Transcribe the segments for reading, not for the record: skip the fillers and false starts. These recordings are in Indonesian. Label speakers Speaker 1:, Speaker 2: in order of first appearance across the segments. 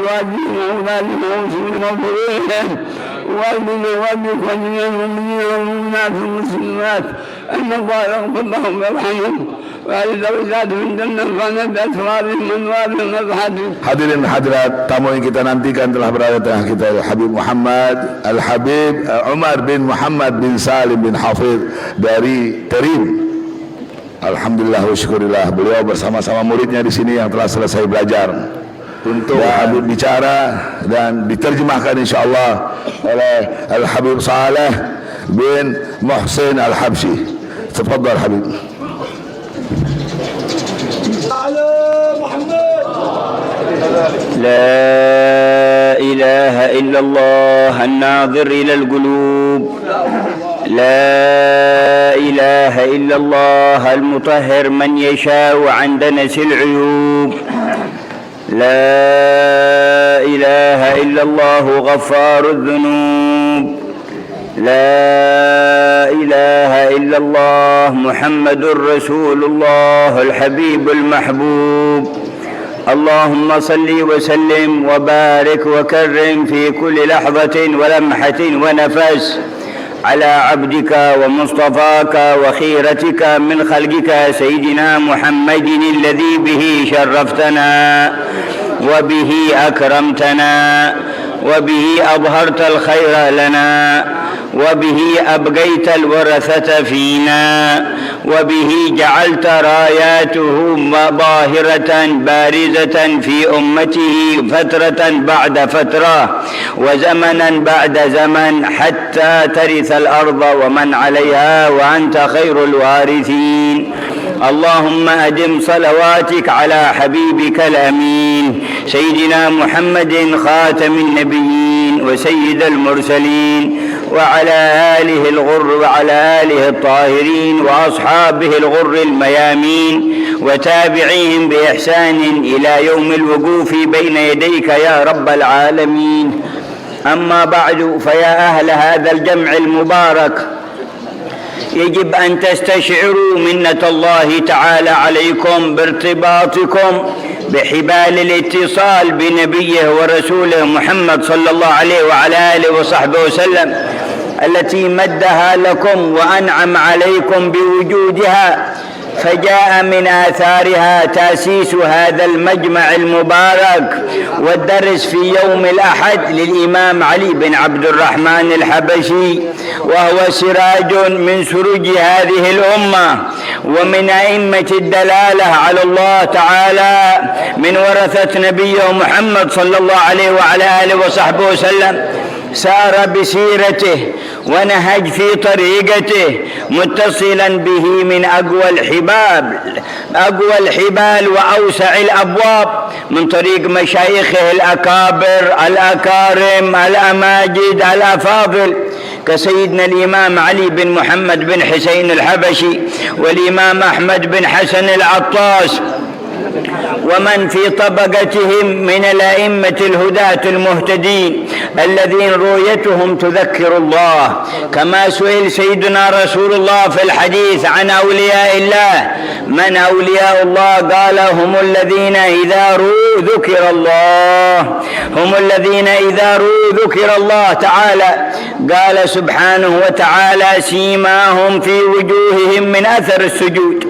Speaker 1: وأزواجهم وأولادهم ومسلمين وذريتهم وأزواجهم المؤمنين والمؤمنات والمسلمات أن الله يغفر لهم ويرحمهم وأعز درجات في الجنة وأن بأسرارهم وأنوارهم وأبحاثهم.
Speaker 2: Hadirin hadirat, tamu yang kita nantikan telah berada di tengah kita, Habib Muhammad Al-Habib Umar bin Muhammad bin Salim bin Hafidh dari Terim. Alhamdulillah wa syukurillah, beliau bersama-sama muridnya di sini yang telah selesai belajar untuk Habib bicara dan diterjemahkan insyaallah oleh Al-Habib Saleh bin Muhsin Al-Habsyi. Tafadhal Habib.
Speaker 3: لا إله إلا الله الناظر إلى القلوب، لا إله إلا الله المطهر من يشاء عن دنس العيوب، لا إله إلا الله غفار الذنوب، لا إله إلا الله محمد رسول الله الحبيب المحبوب. اللهم صل وسلم وبارك وكرم في كل لحظة ولمحة ونفس على عبدك ومصطفاك وخيرتك من خلقك سيدنا محمد الذي به شرفتنا وبه أكرمتنا وبه أظهرت الخير لنا وبه أبقيت الورثة فينا وبه جعلت راياته ظاهرة بارزة في أمته فترة بعد فترة وزمنا بعد زمن حتى ترث الأرض ومن عليها وأنت خير الوارثين. اللهم أدم صلواتك على حبيبك الأمين سيدنا محمد خاتم النبيين وسيد المرسلين وعلى آله الغر وعلى آله الطاهرين وأصحابه الغر الميامين وتابعيهم بإحسان إلى يوم الوقوف بين يديك يا رب العالمين. أما بعد، فيا أهل هذا الجمع المبارك، يجب أن تستشعروا منة الله تعالى عليكم بارتباطكم بحبال الاتصال بنبيه ورسوله محمد صلى الله عليه وعلى آله وصحبه وسلم التي مدها لكم وأنعم عليكم بوجودها، فجاء من آثارها تأسيس هذا المجمع المبارك والدرس في يوم الأحد للإمام علي بن عبد الرحمن الحبشي، وهو سراج من سروج هذه الأمة ومن أئمة الدلالة على الله تعالى من ورثة نبيه محمد صلى الله عليه وعلى آله وصحبه وسلم. سار بسيرته ونهج في طريقته متصلا به من أقوى الحبال وأوسع الأبواب من طريق مشايخه الأكابر الأكارم الأماجد الأفاضل كسيدنا الإمام علي بن محمد بن حسين الحبشي والإمام أحمد بن حسن العطاس ومن في طبقتهم من الأئمة الهداة المهتدين الذين رؤيتهم تذكر الله، كما سئل سيدنا رسول الله في الحديث عن أولياء الله: من أولياء الله؟ قال: هم الذين إذا رؤوا ذكر الله، هم الذين إذا رؤوا ذكر الله تعالى. قال سبحانه وتعالى: سيماهم في وجوههم من أثر السجود.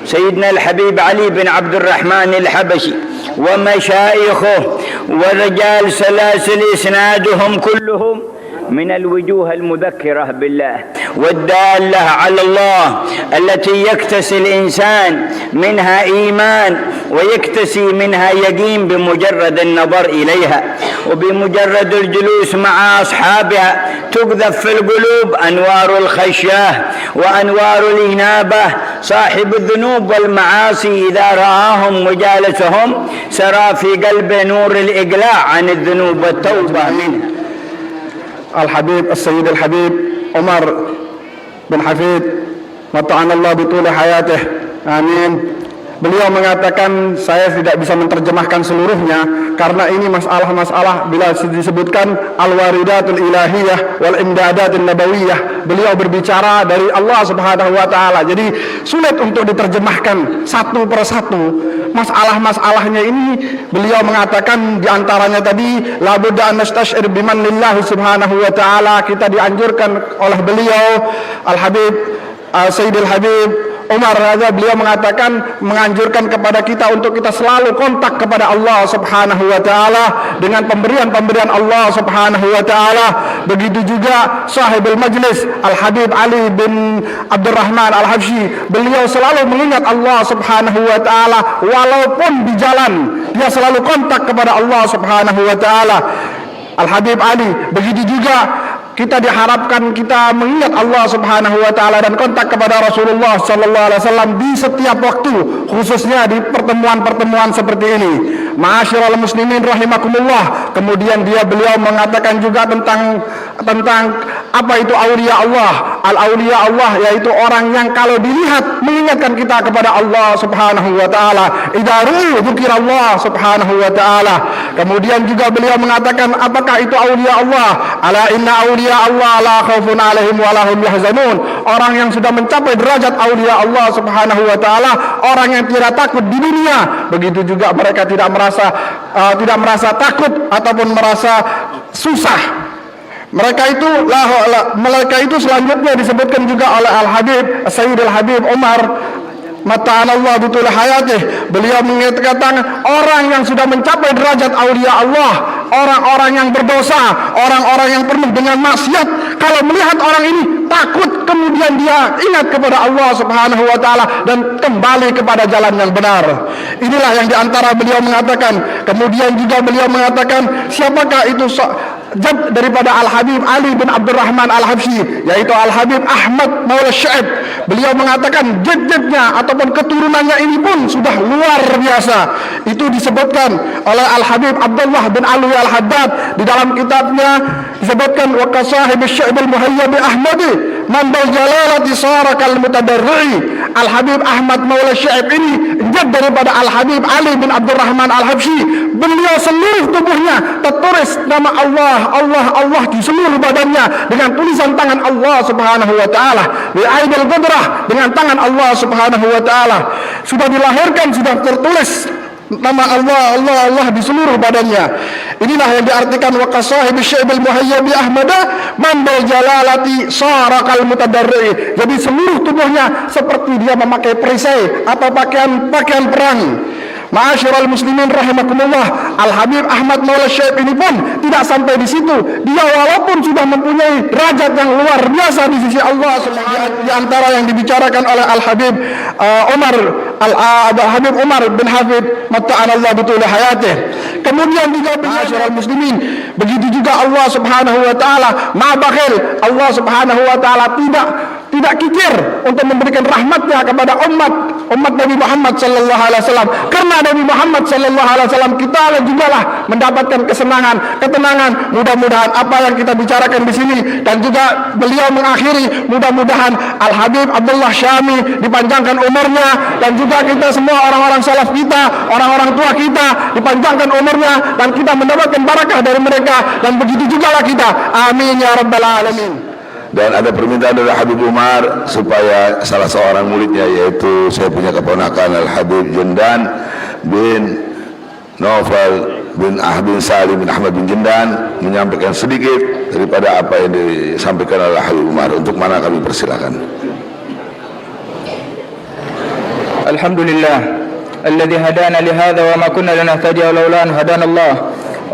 Speaker 3: سيدنا الحبيب علي بن عبد الرحمن الحبشي ومشايخه ورجال سلاسل إسنادهم كلهم من الوجوه المذكرة بالله والدالة على الله التي يكتسي الإنسان منها إيمان ويكتسي منها يقين بمجرد النظر إليها، وبمجرد الجلوس مع أصحابها تقذف في القلوب أنوار الخشية وأنوار الإنابة. صاحب الذنوب والمعاصي إذا رآهم وجالسهم سرى في قلبه نور الإقلاع عن الذنوب والتوبة منها.
Speaker 4: الحبيب السيد الحبيب عمر بن حفيد متعنا الله بطول حياته، آمين. Beliau mengatakan saya tidak bisa menerjemahkan seluruhnya karena ini masalah-masalah bila disebutkan al-waridatul ilahiyah wal imdadatul nabawiyah. Beliau berbicara dari Allah Subhanahu wa taala. Jadi sulit untuk diterjemahkan satu persatu. Masalah-masalahnya ini beliau mengatakan diantaranya tadi la budda an nastash'ir bimanillah Subhanahu wa taala. Kita dianjurkan oleh beliau Al-Habib Sayyidil Habib Umar Raza, beliau mengatakan menganjurkan kepada kita untuk kita selalu kontak kepada Allah Subhanahu wa taala dengan pemberian-pemberian Allah Subhanahu wa taala. Begitu juga sahibul majlis Al-Habib Ali bin Abdurrahman Al-Habsyi, beliau selalu mengingat Allah Subhanahu wa taala walaupun di jalan, dia selalu kontak kepada Allah Subhanahu wa taala. Al-Habib Ali, begitu juga kita diharapkan kita mengingat Allah Subhanahu wa taala dan kontak kepada Rasulullah sallallahu alaihi wasallam di setiap waktu, khususnya di pertemuan-pertemuan seperti ini. Ma'asyiral muslimin rahimakumullah. Kemudian beliau mengatakan juga tentang apa itu aulia Allah. Al-aulia Allah yaitu orang yang kalau dilihat mengingatkan kita kepada Allah Subhanahu wa taala. Idza ru'u dzikrallah Subhanahu wa taala. Kemudian juga beliau mengatakan apakah itu aulia Allah? Ala inna aulia Allah la khaufun alaihim wa lahum yahzanun. Orang yang sudah mencapai derajat aulia Allah Subhanahu wa taala, orang yang tidak takut di dunia, begitu juga mereka tidak merasa takut ataupun merasa susah. Mereka itu selanjutnya disebutkan juga oleh Al-Habib Sayyidil Habib Umar Mata'anallah bitul hayatih. Beliau mengatakan orang yang sudah mencapai derajat aulia Allah, orang-orang yang berdosa, orang-orang yang penuh dengan maksiat, kalau melihat orang ini takut, kemudian dia ingat kepada Allah Subhanahu wa taala dan kembali kepada jalan yang benar. Inilah yang diantara beliau mengatakan. Kemudian juga beliau mengatakan siapakah itu jad daripada Al-Habib Ali bin Abdurrahman Al-Habsyi, yaitu Al-Habib Ahmad Maula Syaib. Beliau mengatakan jad-jadnya ataupun keturunannya ini pun sudah luar biasa. Itu disebutkan oleh Al-Habib Abdullah bin Alwi Al-Haddad di dalam kitabnya, disebutkan wa kasahib Syaib al-Muhayyab Ahmadi man bil jalalati sarakal mutadarri. Al-Habib Ahmad Maula Syaib ini jad daripada Al-Habib Ali bin Abdurrahman Al-Habsyi. Beliau seluruh tubuhnya tertulis nama Allah di seluruh badannya dengan tulisan tangan Allah Subhanahu wa taala. Bi aidil qudrah, dengan tangan Allah Subhanahu wa taala. Sudah dilahirkan, sudah tertulis nama Allah di seluruh badannya. Inilah yang diartikan wa qasahib syaibil muhayyabi ahmada man bil jalalati sarakal mutadarri. Jadi seluruh tubuhnya seperti dia memakai perisai atau pakaian perang. Ma'asyiral muslimin rahimakumullah. Al-Habib Ahmad Maula Syaib ini pun tidak sampai di situ. Dia walaupun sudah mempunyai derajat yang luar biasa di sisi Allah Subhanahu. Di antara yang dibicarakan oleh Al-Habib Al-Habib Umar bin Hafid Mata'anallah bitul hayatih. Kemudian juga ma'asyiral muslimin, begitu juga Allah Subhanahu wa taala ma bakhil. Allah Subhanahu wa taala tidak kikir untuk memberikan rahmatnya kepada umat Nabi Muhammad sallallahu alaihi wasallam. Karena Nabi Muhammad sallallahu alaihi wasallam kita juga lah mendapatkan ketenangan. Mudah-mudahan apa yang kita bicarakan di sini dan juga beliau mengakhiri, mudah-mudahan Al-Habib Abdullah Syami dipanjangkan umurnya dan juga kita semua orang-orang salaf kita, orang-orang tua kita dipanjangkan umurnya dan kita mendapatkan barakah dari mereka, dan begitu juga lah kita. Amin ya rabbal alamin.
Speaker 2: Dan ada permintaan dari Habib Umar supaya salah seorang muridnya, yaitu saya punya keponakan Al-Habib Jendan bin Naufal bin Salim bin Ahmad bin Jendan, menyampaikan sedikit daripada apa yang disampaikan oleh Habib Umar. Untuk mana kami persilakan.
Speaker 5: Alhamdulillah alladzi hadana li hadza wa ma kunna linahtadiya laula an hadana Allah.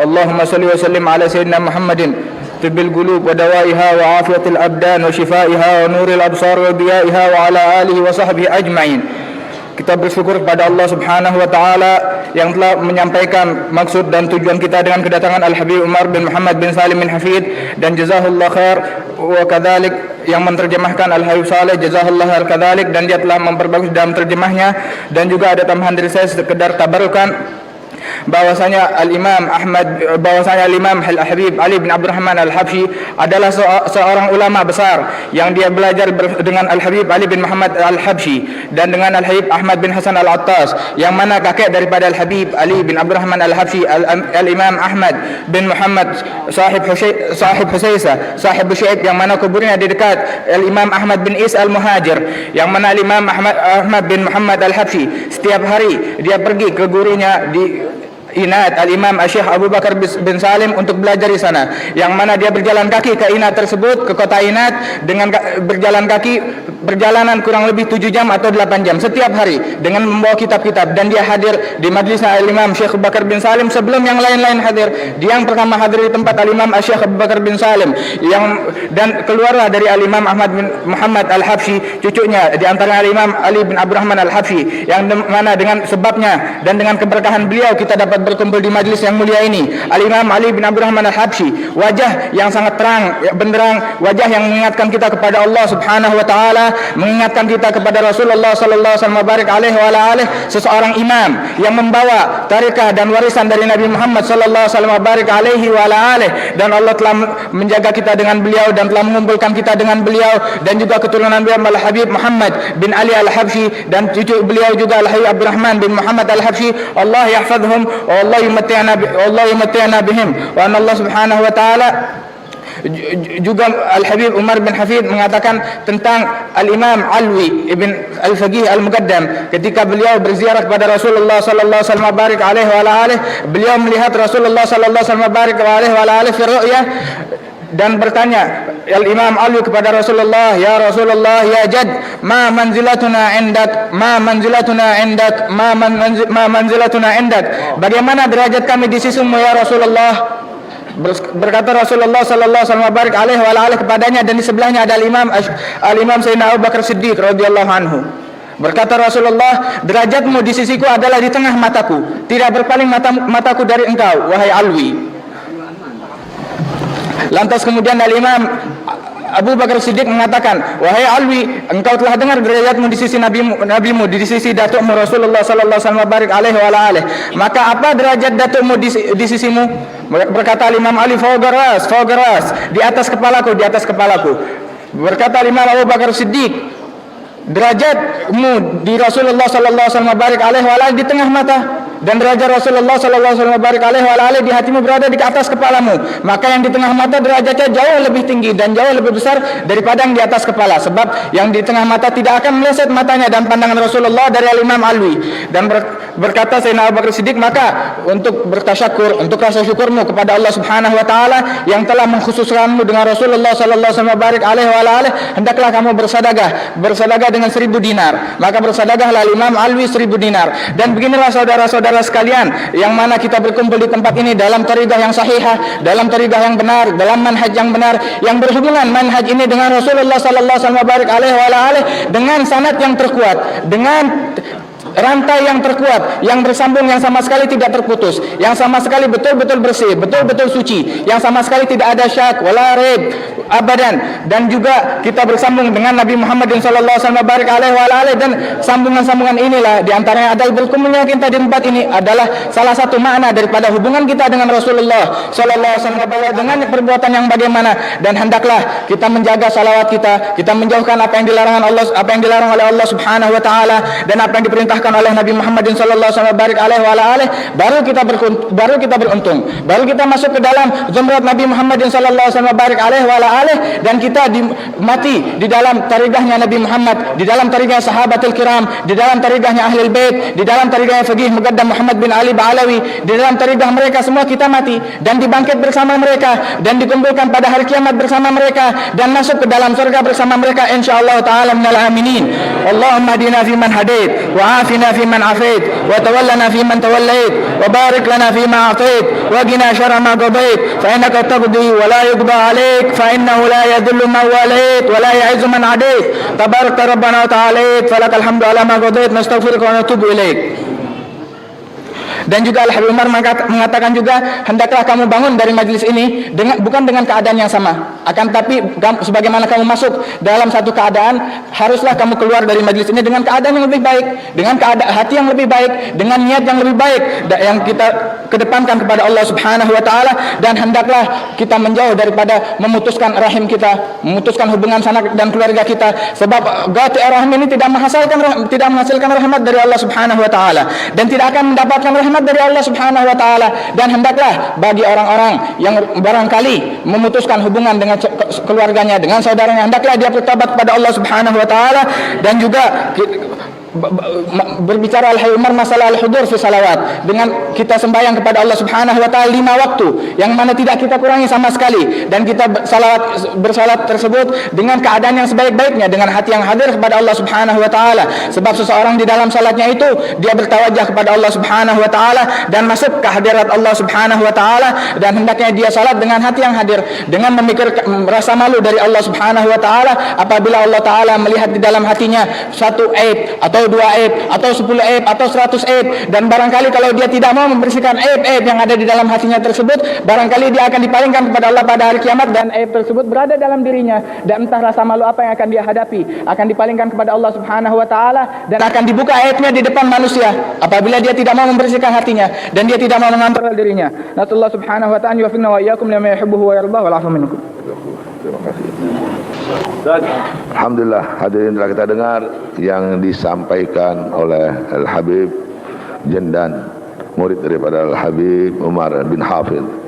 Speaker 5: Allahumma salli wa sallim ala sayyidina Muhammadin طب القلوب ودوائها وعافية الأبدان وشفائها ونور الأبصار وضيائها وعلى آله وصحبه أجمعين. Kita bersyukur kepada Allah Subhanahu wa taala yang telah menyampaikan maksud dan tujuan kita dengan kedatangan Al-Habib Umar bin Muhammad bin Salim bin Hafid, dan jazahullah khair wa kadzalik yang menerjemahkan Al-Habib Saleh, jazahullah khair kadzalik, dan dia telah memperbagus dalam terjemahnya. Dan juga ada tambahan dari saya sekedar tabarukan. bahwasanya Al-Imam Al-Habib Ali bin Abdurrahman Al-Habsyi adalah seorang ulama besar yang dia belajar dengan Al-Habib Ali bin Muhammad Al-Habsyi dan dengan Al-Habib Ahmad bin Hasan Al-Attas, yang mana kakek daripada Al-Habib Ali bin Abdurrahman Al-Habsyi Al-Imam Ahmad bin Muhammad sahib Husaisa sahib Syaib, yang mana kuburnya di dekat Al-Imam Ahmad bin Is Al-Muhajir, yang mana Al-Imam Ahmad bin Muhammad Al-Habsyi setiap hari dia pergi ke gurunya di Inat Al-Imam Syekh Abu Bakar bin Salim untuk belajar di sana, yang mana dia berjalan kaki ke Inat tersebut, ke kota Inat, dengan berjalan kaki perjalanan kurang lebih 7 jam atau 8 jam setiap hari dengan membawa kitab-kitab, dan dia hadir di majlis Al-Imam Syekh Abu Bakar bin Salim sebelum yang lain-lain hadir. Dia yang pertama hadir di tempat Al-Imam Syekh Abu Bakar bin Salim, dan keluarlah dari Al-Imam Ahmad bin Muhammad Al-Habsyi cucunya, di antara Al-Imam Ali bin Abdurrahman Al-Habsyi, yang mana dengan sebabnya dan dengan keberkahan beliau kita dapat berkumpul di majlis yang mulia ini. Al-Imam Ali bin Abdurrahman Al-Habsyi, wajah yang sangat terang benderang, wajah yang mengingatkan kita kepada Allah Subhanahu wa taala, mengingatkan kita kepada Rasulullah sallallahu alaihi wasallam, seseorang imam yang membawa tarekah dan warisan dari Nabi Muhammad sallallahu alaihi wasallam, dan Allah telah menjaga kita dengan beliau dan telah mengumpulkan kita dengan beliau, dan juga keturunan beliau Al-Habib Muhammad bin Ali Al-Habsyi dan cucu beliau juga Al-Habib Abdurrahman bin Muhammad Al-Habsyi. Allah yahfazhum Allah yumatti'na bihim. Wa anna Allah Subhanahu wa taala juga Al-Habib Umar bin Hafid mengatakan tentang Al-Imam Alwi ibn Al-Faqih Al-Muqaddam, ketika beliau berziarah kepada Rasulullah sallallahu alaihi wasallam, beliau melihat Rasulullah sallallahu alaihi wasallam fi ru'yah dan bertanya Al-Imam Ali kepada Rasulullah, ya Rasulullah, ya Jad, ma manzilatuna indak, bagaimana derajat kami di sisimu ya Rasulullah? Berkata Rasulullah sallallahu alaihi wasallam kepadanya, dan di sebelahnya ada Al-Imam Sayyidina Abu Bakar Siddiq radhiyallahu anhu. Berkata Rasulullah, derajatmu di sisiku adalah di tengah mataku, tidak berpaling mataku dari engkau wahai Alwi. Lantas kemudian Al-Imam Abu Bakar Siddiq mengatakan, wahai Alwi, engkau telah dengar derajatmu di sisi nabimu, di sisi datukmu Rasulullah sallallahu alaihi wasallam, maka apa derajat datukmu di sisimu? Berkata Imam Ali, fawqa ras, di atas kepalaku. Berkata Imam Abu Bakar Siddiq, derajatmu di Rasulullah sallallahu alaihi wasallam di tengah mata, dan derajat Rasulullah sallallahu alaihi wasallam di hatimu berada di atas kepalamu, maka yang di tengah mata derajatnya jauh lebih tinggi dan jauh lebih besar daripada yang di atas kepala, sebab yang di tengah mata tidak akan meleset matanya dan pandangan Rasulullah dari Al-Imam Alwi. Dan berkata Sayyidina Abu Bakar Siddiq, maka untuk bertasyakur, untuk rasa syukurmu kepada Allah Subhanahu wa taala yang telah mengkhususkanmu dengan Rasulullah sallallahu alaihi wasallam, hendaklah kamu bersedekah dengan 1000 dinar. Maka bersedekahlah Imam Alwi 1000 dinar. Dan beginilah saudara-saudara sekalian, yang mana kita berkumpul di tempat ini dalam tariqah yang sahihah, dalam tariqah yang benar, dalam manhaj yang benar, yang berhubungan manhaj ini dengan Rasulullah sallallahu alaihi wasallam, dengan sanad yang terkuat, dengan rantai yang terkuat, yang bersambung, yang sama sekali tidak terputus, yang sama sekali betul-betul bersih, betul-betul suci, yang sama sekali tidak ada syak wala raib abadan. Dan juga kita bersambung dengan Nabi Muhammad sallallahu alaihi wasallam, dan sambungan-sambungan inilah di antaranya ada berkumpulnya kita di tempat ini adalah salah satu makna daripada hubungan kita dengan Rasulullah sallallahu alaihi wasallam, dengan perbuatan yang bagaimana. Dan hendaklah kita menjaga salawat kita menjauhkan apa yang dilarang oleh Allah Subhanahu wa taala, dan apa yang diperintahkan oleh Nabi Muhammad sallallahu alaihi wasallam, baru kita beruntung, baru kita masuk ke dalam zumrat Nabi Muhammad sallallahu alaihi wasallam, dan kita mati di dalam tariqahnya Nabi Muhammad, di dalam tariqah sahabatul kiram, di dalam tariqahnya ahlul bait, di dalam tariqah Faqih Muqaddam Muhammad bin Ali Ba'alawi, di dalam tariqah mereka semua kita mati dan dibangkit bersama mereka dan dikumpulkan pada hari kiamat bersama mereka dan masuk ke dalam surga bersama mereka insyaallah taala minal aminin. Allahumma hadina fi man hadait wa afina fi man afait wa tawallana fi man tawallait wa barik lana fi ma atait wa qina syarra ma qadait fa innaka taqdi wa la yuqda alaik fa innahu la yadhillu man walait wa la ya'izzu man adait tabarakta rabbana wa ta'ala falakal hamdu ala ma qadait nastaghfiruka wa natubu ilaik. Dan juga Al-Habib Umar mengatakan juga, hendaklah kamu bangun dari majlis ini bukan dengan keadaan yang sama, Akan tapi sebagaimana kamu masuk dalam satu keadaan, haruslah kamu keluar dari majlis ini dengan keadaan yang lebih baik, dengan hati yang lebih baik, dengan niat yang lebih baik yang kita kedepankan kepada Allah Subhanahu wa taala, dan hendaklah kita menjauh daripada memutuskan rahim kita, memutuskan hubungan sanak dan keluarga kita, sebab qati' rahim ini tidak menghasilkan rahmat dari Allah Subhanahu wa taala dan tidak akan mendapatkan rahmat dari Allah Subhanahu wa taala. Dan hendaklah bagi orang-orang yang barangkali memutuskan hubungan dengan keluarganya, dengan saudaranya, hendaklah dia bertobat kepada Allah Subhanahu wa taala. Dan juga berbicara al-Umar masalah al-hudur fi salawat, dengan kita sembahyang kepada Allah Subhanahu wa taala 5 waktu yang mana tidak kita kurangi sama sekali, dan kita bersalat tersebut dengan keadaan yang sebaik-baiknya, dengan hati yang hadir kepada Allah Subhanahu wa taala. Sebab seseorang di dalam salatnya itu dia bertawajjah kepada Allah Subhanahu wa taala dan masuk ke hadirat Allah Subhanahu wa taala, dan hendaknya dia salat dengan hati yang hadir, dengan memikirkan rasa malu dari Allah Subhanahu wa taala apabila Allah taala melihat di dalam hatinya satu aib atau 2 aib atau 10 aib atau 100 aib. Dan barangkali kalau dia tidak mau membersihkan aib-aib yang ada di dalam hatinya tersebut, barangkali dia akan dipalingkan kepada Allah pada hari kiamat, dan aib tersebut berada dalam dirinya, dan entah rasa malu apa yang akan dia hadapi, akan dipalingkan kepada Allah Subhanahu wa taala, dan akan dibuka aibnya di depan manusia apabila dia tidak mau membersihkan hatinya dan dia tidak mau mengontrol dirinya. Nasallahu Subhanahu wa ta'ala yuwaffiqna wa iyyakum lima yuhibbuhu wa yardah wal 'afwa minkum.
Speaker 2: Terima kasih. Alhamdulillah, hadirin telah kita dengar yang disampaikan oleh Al-Habib Jendan, murid daripada Al-Habib Umar bin Hafidh.